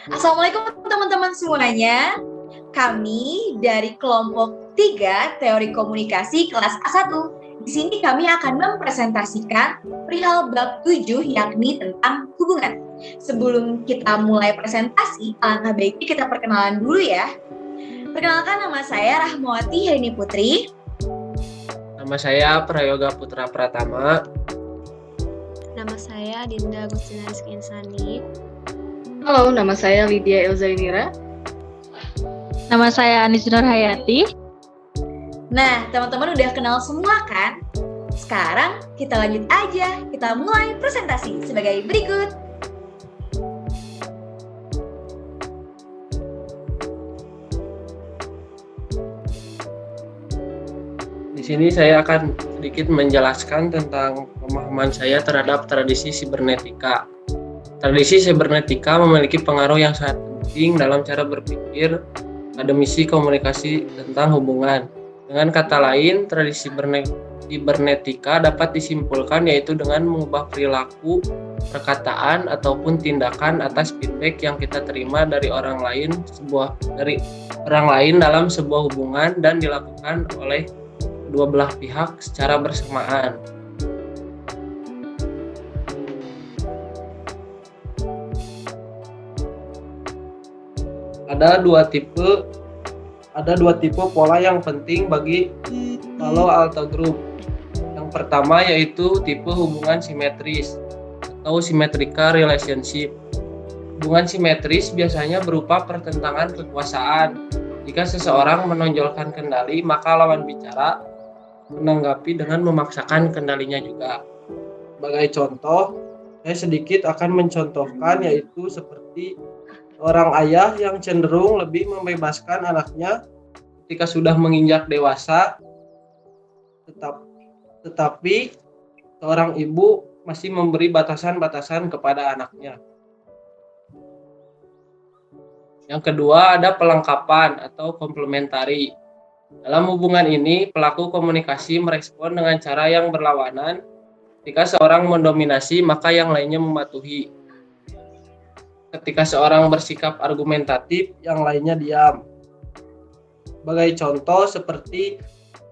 Assalamualaikum teman-teman semuanya. Kami dari kelompok 3 Teori Komunikasi kelas A1. Di sini kami akan mempresentasikan perihal bab 7 yakni tentang hubungan. Sebelum kita mulai presentasi, alangkah baiknya kita perkenalan dulu ya. Perkenalkan, nama saya Rahmawati Herini Putri. Nama saya Prayoga Putra Pratama. Nama saya Dinda Agustina Rizky Insani. Halo, nama saya Lydia Elzainira. Nama saya Anis Nur Hayati. Nah, teman-teman udah kenal semua kan? Sekarang kita lanjut aja. Kita mulai presentasi sebagai berikut. Di sini saya akan sedikit menjelaskan tentang pemahaman saya terhadap tradisi sibernetika. Tradisi sibernetika memiliki pengaruh yang sangat penting dalam cara berpikir akademisi komunikasi tentang hubungan. Dengan kata lain, tradisi sibernetika dapat disimpulkan yaitu dengan mengubah perilaku, perkataan ataupun tindakan atas feedback yang kita terima dari orang lain dalam sebuah hubungan dan dilakukan oleh kedua belah pihak secara bersamaan. Ada dua tipe pola yang penting bagi Palo Alto Group. Yang pertama yaitu tipe hubungan simetris atau symmetrical relationship. Hubungan simetris biasanya berupa pertentangan kekuasaan. Jika seseorang menonjolkan kendali, maka lawan bicara menanggapi dengan memaksakan kendalinya juga. Sebagai contoh, saya sedikit akan mencontohkan yaitu seperti seorang ayah yang cenderung lebih membebaskan anaknya ketika sudah menginjak dewasa, tetapi seorang ibu masih memberi batasan-batasan kepada anaknya. Yang kedua ada pelengkapan atau komplementari. Dalam hubungan ini, pelaku komunikasi merespon dengan cara yang berlawanan. Ketika seorang mendominasi, maka yang lainnya mematuhi. Ketika seorang bersikap argumentatif, yang lainnya diam. Sebagai contoh seperti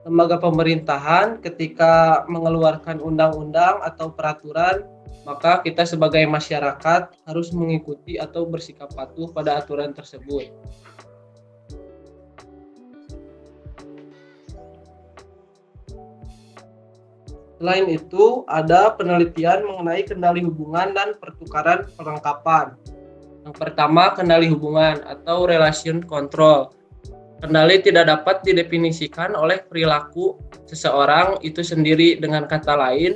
lembaga pemerintahan ketika mengeluarkan undang-undang atau peraturan, maka kita sebagai masyarakat harus mengikuti atau bersikap patuh pada aturan tersebut. Selain itu, ada penelitian mengenai kendali hubungan dan pertukaran perlengkapan. Yang pertama, kendali hubungan atau relation control. Kendali tidak dapat didefinisikan oleh perilaku seseorang itu sendiri. Dengan kata lain,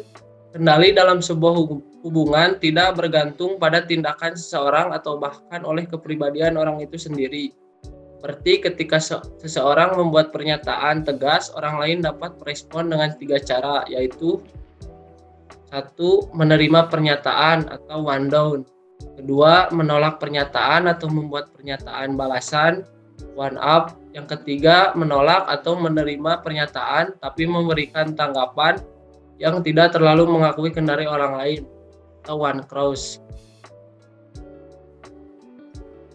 kendali dalam sebuah hubungan tidak bergantung pada tindakan seseorang atau bahkan oleh kepribadian orang itu sendiri. Seperti ketika seseorang membuat pernyataan tegas, orang lain dapat merespon dengan 3 cara, yaitu 1. Menerima pernyataan atau one down. 2. Menolak pernyataan atau membuat pernyataan balasan, one up. Yang ketiga, menolak atau menerima pernyataan tapi memberikan tanggapan yang tidak terlalu mengakui kendali orang lain, atau one cross.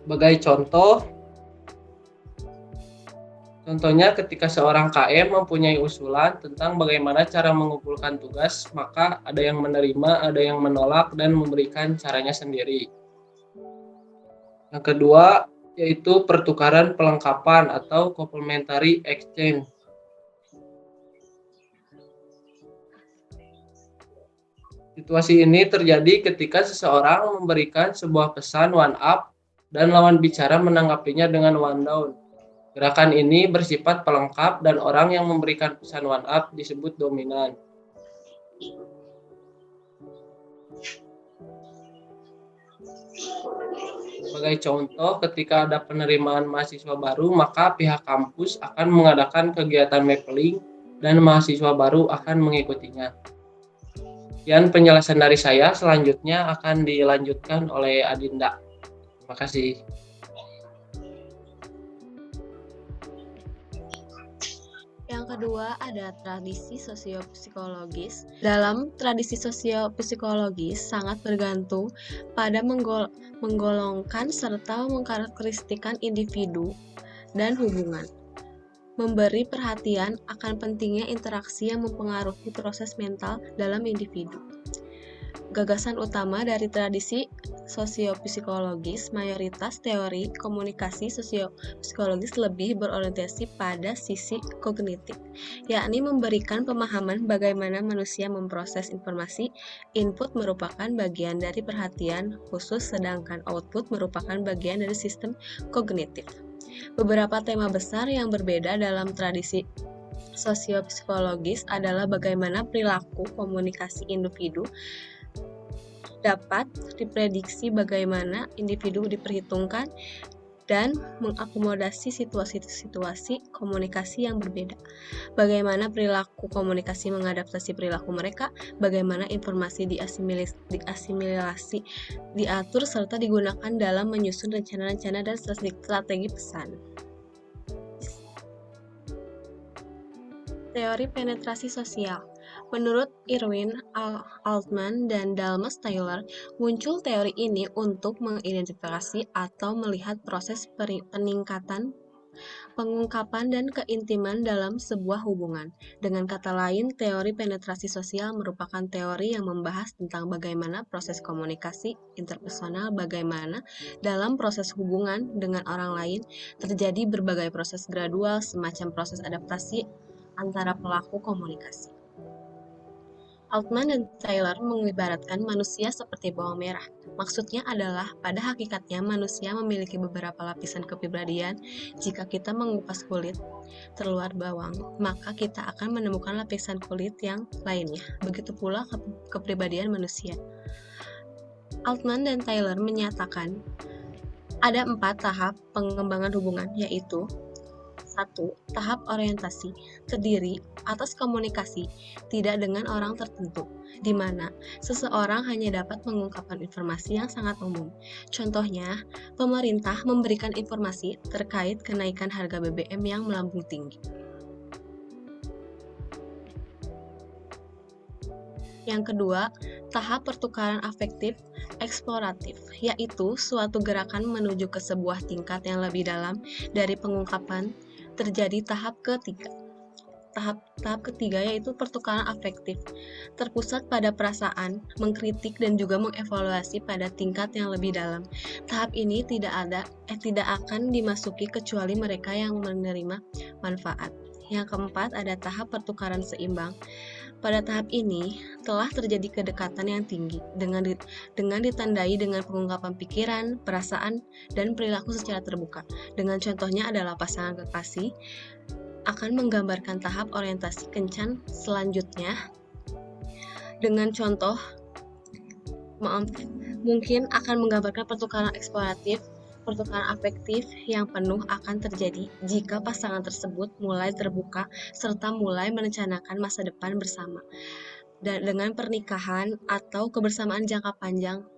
Sebagai contohnya ketika seorang KM mempunyai usulan tentang bagaimana cara mengumpulkan tugas, maka ada yang menerima, ada yang menolak, dan memberikan caranya sendiri. Yang kedua, yaitu pertukaran pelengkapan atau complementary exchange. Situasi ini terjadi ketika seseorang memberikan sebuah pesan one up dan lawan bicara menanggapinya dengan one down. Gerakan ini bersifat pelengkap dan orang yang memberikan pesan one up disebut dominan. Sebagai contoh, ketika ada penerimaan mahasiswa baru, maka pihak kampus akan mengadakan kegiatan mapling dan mahasiswa baru akan mengikutinya. Sekian penjelasan dari saya, selanjutnya akan dilanjutkan oleh Adinda. Terima kasih. Yang Yang kedua ada tradisi sosiopsikologis. Dalam tradisi sosiopsikologis sangat bergantung pada menggolongkan serta mengkarakteristikkan individu dan hubungan. Memberi perhatian akan pentingnya interaksi yang mempengaruhi proses mental dalam individu. Gagasan utama dari tradisi sosiopsikologis, mayoritas teori komunikasi sosiopsikologis lebih berorientasi pada sisi kognitif, yakni memberikan pemahaman bagaimana manusia memproses informasi. Input merupakan bagian dari perhatian khusus, sedangkan output merupakan bagian dari sistem kognitif. Beberapa tema besar yang berbeda dalam tradisi sosiopsikologis adalah bagaimana perilaku komunikasi individu dapat diprediksi, bagaimana individu diperhitungkan, dan mengakomodasi situasi-situasi komunikasi yang berbeda. Bagaimana perilaku komunikasi mengadaptasi perilaku mereka, bagaimana informasi diasimilasi, diatur, serta digunakan dalam menyusun rencana-rencana dan strategi pesan. Teori penetrasi sosial. Menurut Irwin Altman dan Dalmas Taylor, muncul teori ini untuk mengidentifikasi atau melihat proses peningkatan, pengungkapan, dan keintiman dalam sebuah hubungan. Dengan kata lain, teori penetrasi sosial merupakan teori yang membahas tentang bagaimana proses komunikasi interpersonal, bagaimana dalam proses hubungan dengan orang lain terjadi berbagai proses gradual, semacam proses adaptasi antara pelaku komunikasi. Altman dan Taylor mengibaratkan manusia seperti bawang merah. Maksudnya adalah, pada hakikatnya manusia memiliki beberapa lapisan kepribadian. Jika kita mengupas kulit terluar bawang, maka kita akan menemukan lapisan kulit yang lainnya. Begitu pula kepribadian manusia. Altman dan Taylor menyatakan ada 4 tahap pengembangan hubungan, yaitu 1. Tahap orientasi, terdiri atas komunikasi tidak dengan orang tertentu, di mana seseorang hanya dapat mengungkapkan informasi yang sangat umum. Contohnya, pemerintah memberikan informasi terkait kenaikan harga BBM yang melambung tinggi. Yang kedua, tahap pertukaran afektif eksploratif, yaitu suatu gerakan menuju ke sebuah tingkat yang lebih dalam dari pengungkapan. Terjadi tahap ketiga. Tahap ketiga yaitu pertukaran afektif, terpusat pada perasaan, mengkritik dan juga mengevaluasi pada tingkat yang lebih dalam. Tahap ini tidak akan dimasuki kecuali mereka yang menerima manfaat. Yang keempat ada tahap pertukaran seimbang. Pada tahap ini telah terjadi kedekatan yang tinggi dengan ditandai dengan pengungkapan pikiran, perasaan, dan perilaku secara terbuka. Dengan contohnya adalah pasangan kekasih akan menggambarkan tahap orientasi kencan selanjutnya. Dengan contoh, mungkin akan menggambarkan pertukaran eksploratif. Pertukaran afektif yang penuh akan terjadi jika pasangan tersebut mulai terbuka serta mulai merencanakan masa depan bersama. Dan dengan pernikahan atau kebersamaan jangka panjang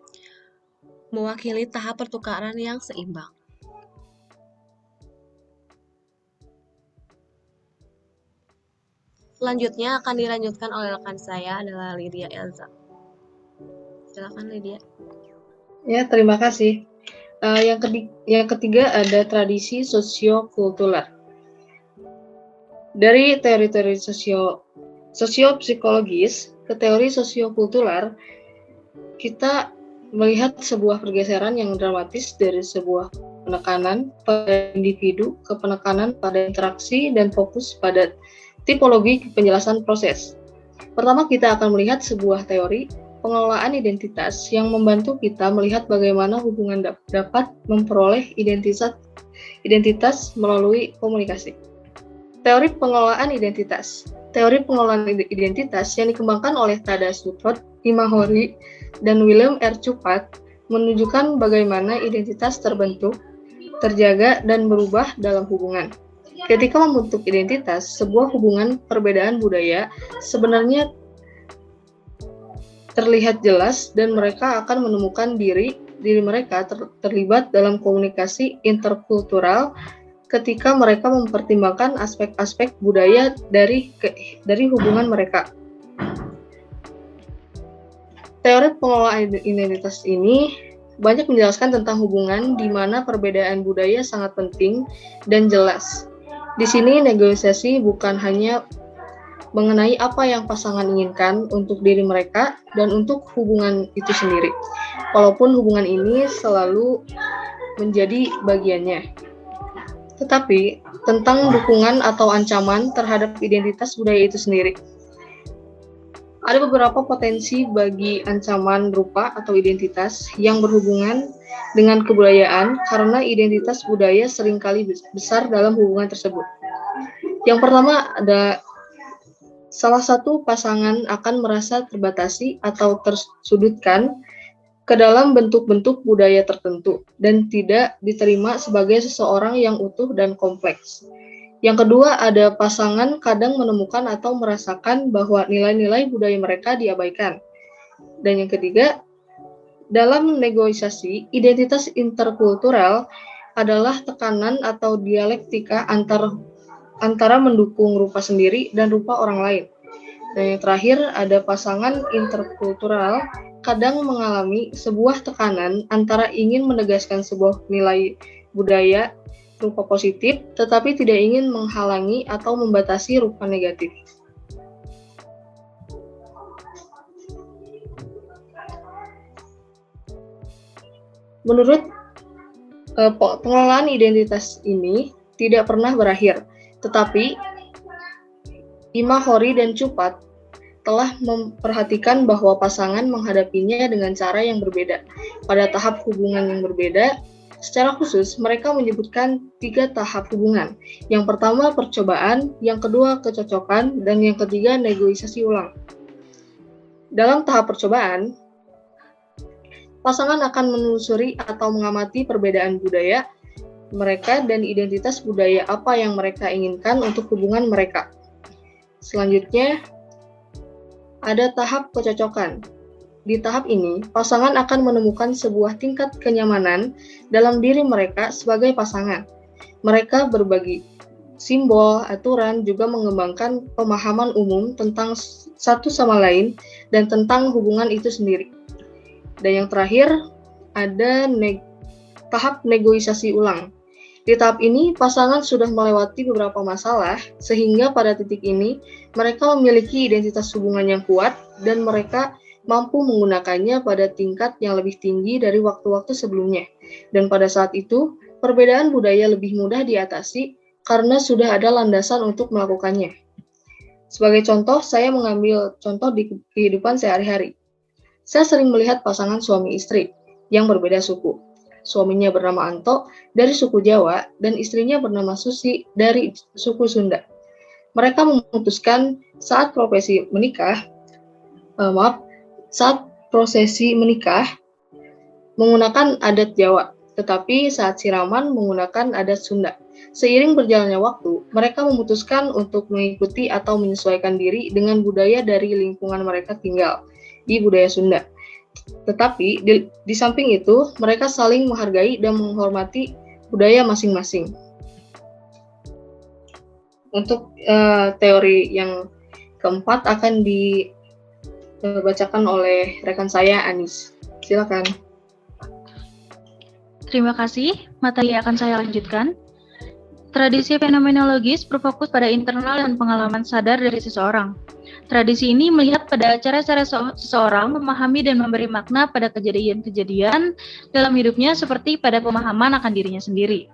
mewakili tahap pertukaran yang seimbang. Selanjutnya akan dilanjutkan oleh rekan saya adalah Lydia Elza. Silakan Lydia. Ya, terima kasih. Yang ketiga ada tradisi sosiokultural. Dari teori-teori sosiopsikologis ke teori sosiokultural, kita melihat sebuah pergeseran yang dramatis dari sebuah penekanan pada individu ke penekanan pada interaksi dan fokus pada tipologi penjelasan proses. Pertama, kita akan melihat sebuah teori pengelolaan identitas yang membantu kita melihat bagaimana hubungan dapat memperoleh identitas melalui komunikasi. Teori pengelolaan identitas. Teori pengelolaan identitas yang dikembangkan oleh Tadeusz Luthot, Imahori, dan Willem R. Chupat menunjukkan bagaimana identitas terbentuk, terjaga, dan berubah dalam hubungan. Ketika membentuk identitas, sebuah hubungan perbedaan budaya sebenarnya terlihat jelas dan mereka akan menemukan diri mereka terlibat dalam komunikasi interkultural ketika mereka mempertimbangkan aspek-aspek budaya dari hubungan mereka. Teori pengelolaan identitas ini banyak menjelaskan tentang hubungan di mana perbedaan budaya sangat penting dan jelas. Di sini negosiasi bukan hanya mengenai apa yang pasangan inginkan untuk diri mereka dan untuk hubungan itu sendiri, walaupun hubungan ini selalu menjadi bagiannya, tetapi tentang dukungan atau ancaman terhadap identitas budaya itu sendiri. Ada beberapa potensi bagi ancaman rupa atau identitas yang berhubungan dengan kebudayaan karena identitas budaya seringkali besar dalam hubungan tersebut. Yang pertama ada salah satu pasangan akan merasa terbatasi atau tersudutkan ke dalam bentuk-bentuk budaya tertentu dan tidak diterima sebagai seseorang yang utuh dan kompleks. Yang kedua, ada pasangan kadang menemukan atau merasakan bahwa nilai-nilai budaya mereka diabaikan. Dan yang ketiga, dalam negosiasi, identitas interkultural adalah tekanan atau dialektika antara mendukung rupa sendiri dan rupa orang lain. Dan yang terakhir, ada pasangan interkultural kadang mengalami sebuah tekanan antara ingin menegaskan sebuah nilai budaya rupa positif, tetapi tidak ingin menghalangi atau membatasi rupa negatif. Menurut pengelolaan identitas ini tidak pernah berakhir, tetapi Ima Hori dan Cupat telah memperhatikan bahwa pasangan menghadapinya dengan cara yang berbeda, pada tahap hubungan yang berbeda. Secara khusus, mereka menyebutkan 3 tahap hubungan. Yang pertama, percobaan, yang kedua, kecocokan, dan yang ketiga, negosiasi ulang. Dalam tahap percobaan, pasangan akan menelusuri atau mengamati perbedaan budaya mereka dan identitas budaya apa yang mereka inginkan untuk hubungan mereka. Selanjutnya, ada tahap kecocokan. Di tahap ini, pasangan akan menemukan sebuah tingkat kenyamanan dalam diri mereka sebagai pasangan. Mereka berbagi simbol, aturan, juga mengembangkan pemahaman umum tentang satu sama lain dan tentang hubungan itu sendiri. Dan yang terakhir, ada tahap negosiasi ulang. Di tahap ini, pasangan sudah melewati beberapa masalah, sehingga pada titik ini, mereka memiliki identitas hubungan yang kuat, dan mereka mampu menggunakannya pada tingkat yang lebih tinggi dari waktu-waktu sebelumnya. Dan pada saat itu, perbedaan budaya lebih mudah diatasi karena sudah ada landasan untuk melakukannya. Sebagai contoh, saya mengambil contoh di kehidupan sehari-hari. Saya sering melihat pasangan suami istri yang berbeda suku. Suaminya bernama Anto dari suku Jawa dan istrinya bernama Susi dari suku Sunda. Mereka memutuskan saat prosesi menikah menggunakan adat Jawa, tetapi saat siraman menggunakan adat Sunda. Seiring berjalannya waktu, mereka memutuskan untuk mengikuti atau menyesuaikan diri dengan budaya dari lingkungan mereka tinggal di budaya Sunda. Tetapi di samping itu, mereka saling menghargai dan menghormati budaya masing-masing. Untuk teori yang keempat akan dibacakan oleh rekan saya, Anis. Silakan. Terima kasih. Materi akan saya lanjutkan. Tradisi fenomenologis berfokus pada internal dan pengalaman sadar dari seseorang. Tradisi ini melihat pada cara-cara seseorang memahami dan memberi makna pada kejadian-kejadian dalam hidupnya seperti pada pemahaman akan dirinya sendiri.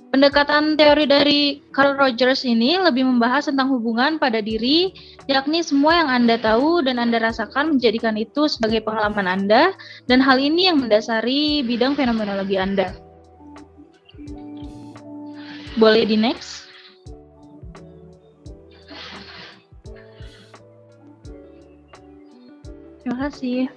Pendekatan teori dari Carl Rogers ini lebih membahas tentang hubungan pada diri, yakni semua yang Anda tahu dan Anda rasakan menjadikan itu sebagai pengalaman Anda, dan hal ini yang mendasari bidang fenomenologi Anda. Boleh di next? Terima kasih.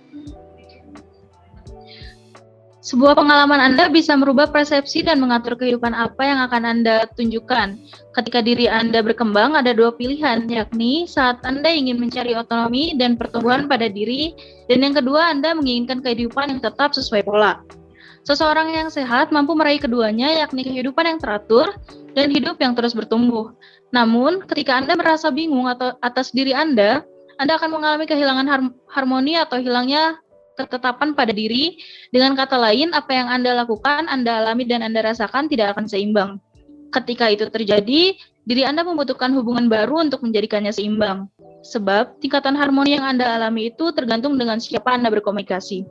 Sebuah pengalaman Anda bisa merubah persepsi dan mengatur kehidupan apa yang akan Anda tunjukkan. Ketika diri Anda berkembang, ada 2 pilihan, yakni saat Anda ingin mencari otonomi dan pertumbuhan pada diri, dan yang kedua, Anda menginginkan kehidupan yang tetap sesuai pola. Seseorang yang sehat mampu meraih keduanya, yakni kehidupan yang teratur dan hidup yang terus bertumbuh. Namun, ketika Anda merasa bingung atau atas diri Anda akan mengalami kehilangan harmoni atau hilangnya ketetapan pada diri. Dengan kata lain, apa yang Anda lakukan, Anda alami dan Anda rasakan tidak akan seimbang. Ketika itu terjadi, diri Anda membutuhkan hubungan baru untuk menjadikannya seimbang. Sebab, tingkatan harmoni yang Anda alami itu tergantung dengan siapa Anda berkomunikasi.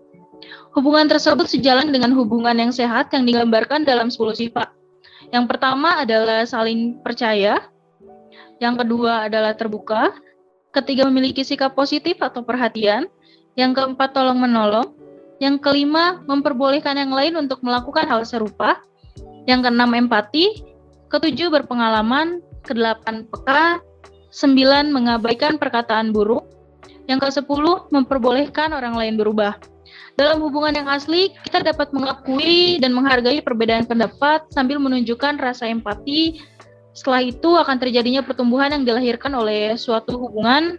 Hubungan tersebut sejalan dengan hubungan yang sehat yang digambarkan dalam 10 sifat. Yang pertama adalah saling percaya, yang kedua adalah terbuka, ketiga memiliki sikap positif atau perhatian, yang keempat tolong-menolong, yang kelima memperbolehkan yang lain untuk melakukan hal serupa, yang keenam empati, ketujuh berpengalaman, kedelapan peka, 9 mengabaikan perkataan buruk, yang ke-10 memperbolehkan orang lain berubah. Dalam hubungan yang asli, kita dapat mengakui dan menghargai perbedaan pendapat sambil menunjukkan rasa empati. Setelah itu akan terjadinya pertumbuhan yang dilahirkan oleh suatu hubungan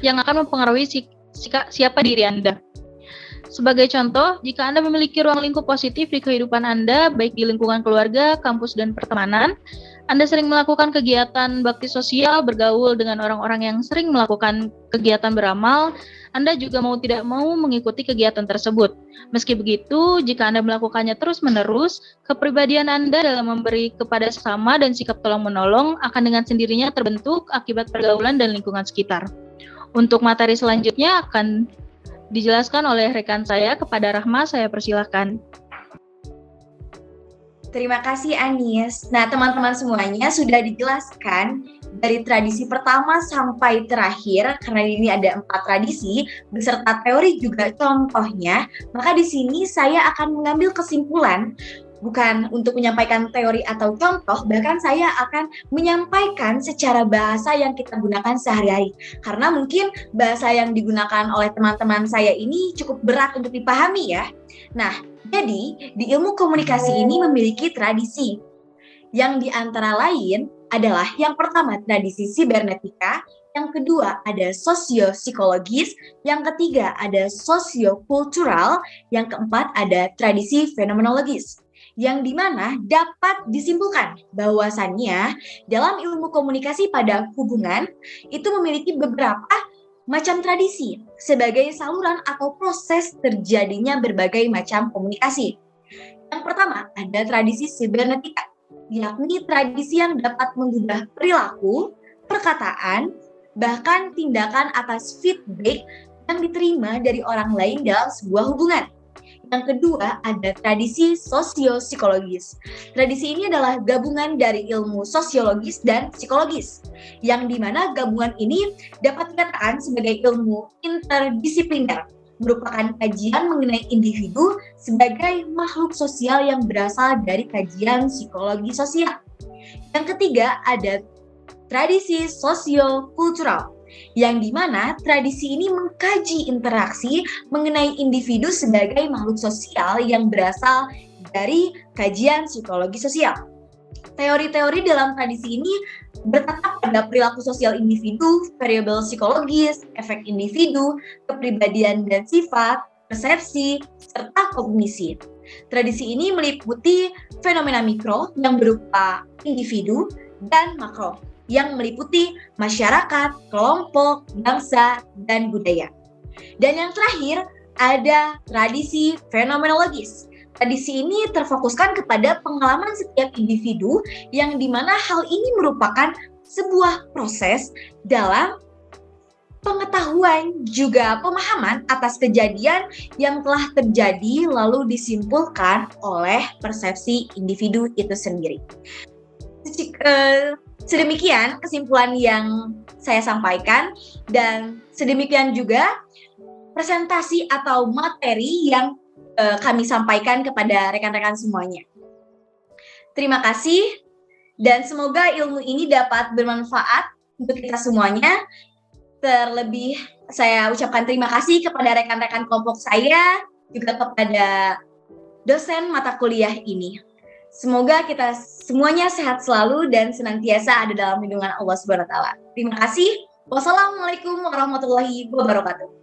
yang akan mempengaruhi siapa diri Anda. Sebagai contoh, jika Anda memiliki ruang lingkup positif di kehidupan Anda, baik di lingkungan keluarga, kampus, dan pertemanan, Anda sering melakukan kegiatan bakti sosial, bergaul dengan orang-orang yang sering melakukan kegiatan beramal, Anda juga mau tidak mau mengikuti kegiatan tersebut. Meski begitu, jika Anda melakukannya terus-menerus, kepribadian Anda dalam memberi kepada sesama dan sikap tolong-menolong akan dengan sendirinya terbentuk akibat pergaulan dan lingkungan sekitar. Untuk materi selanjutnya akan dijelaskan oleh rekan saya. Kepada Rahma, saya persilahkan. Terima kasih Anis. Nah, teman-teman semuanya sudah dijelaskan dari tradisi pertama sampai terakhir, karena ini ada 4 tradisi, beserta teori juga contohnya, maka di sini saya akan mengambil kesimpulan, bukan untuk menyampaikan teori atau contoh, bahkan saya akan menyampaikan secara bahasa yang kita gunakan sehari-hari. Karena mungkin bahasa yang digunakan oleh teman-teman saya ini cukup berat untuk dipahami ya. Nah, jadi di ilmu komunikasi ini memiliki tradisi. Yang di antara lain adalah yang pertama tradisi sibernetika, yang kedua ada sosio-psikologis, yang ketiga ada sosio-kultural, yang keempat ada tradisi fenomenologis. Yang dimana dapat disimpulkan bahwasannya dalam ilmu komunikasi pada hubungan itu memiliki beberapa macam tradisi sebagai saluran atau proses terjadinya berbagai macam komunikasi. Yang pertama ada tradisi sibernetika, yakni tradisi yang dapat mengubah perilaku, perkataan, bahkan tindakan atas feedback yang diterima dari orang lain dalam sebuah hubungan. Yang kedua ada tradisi sosio-psikologis. Tradisi ini adalah gabungan dari ilmu sosiologis dan psikologis, yang dimana gabungan ini dapat dikatakan sebagai ilmu interdisipliner, merupakan kajian mengenai individu sebagai makhluk sosial yang berasal dari kajian psikologi sosial. Yang ketiga ada tradisi sosio-kultural, yang dimana tradisi ini mengkaji interaksi mengenai individu sebagai makhluk sosial yang berasal dari kajian psikologi sosial. Teori-teori dalam tradisi ini bertatap pada perilaku sosial individu, variabel psikologis, efek individu, kepribadian dan sifat, persepsi, serta kognisi. Tradisi ini meliputi fenomena mikro yang berupa individu dan makro, yang meliputi masyarakat, kelompok, bangsa, dan budaya. Dan yang terakhir, ada tradisi fenomenologis. Tradisi ini terfokuskan kepada pengalaman setiap individu, yang dimana hal ini merupakan sebuah proses dalam pengetahuan juga pemahaman atas kejadian yang telah terjadi lalu disimpulkan oleh persepsi individu itu sendiri. Sedemikian kesimpulan yang saya sampaikan, dan sedemikian juga presentasi atau materi yang kami sampaikan kepada rekan-rekan semuanya. Terima kasih, dan semoga ilmu ini dapat bermanfaat untuk kita semuanya. Terlebih saya ucapkan terima kasih kepada rekan-rekan kelompok saya, juga kepada dosen mata kuliah ini. Semoga kita semuanya sehat selalu dan senantiasa ada dalam lindungan Allah Subhanahu wa taala. Terima kasih. Wassalamualaikum warahmatullahi wabarakatuh.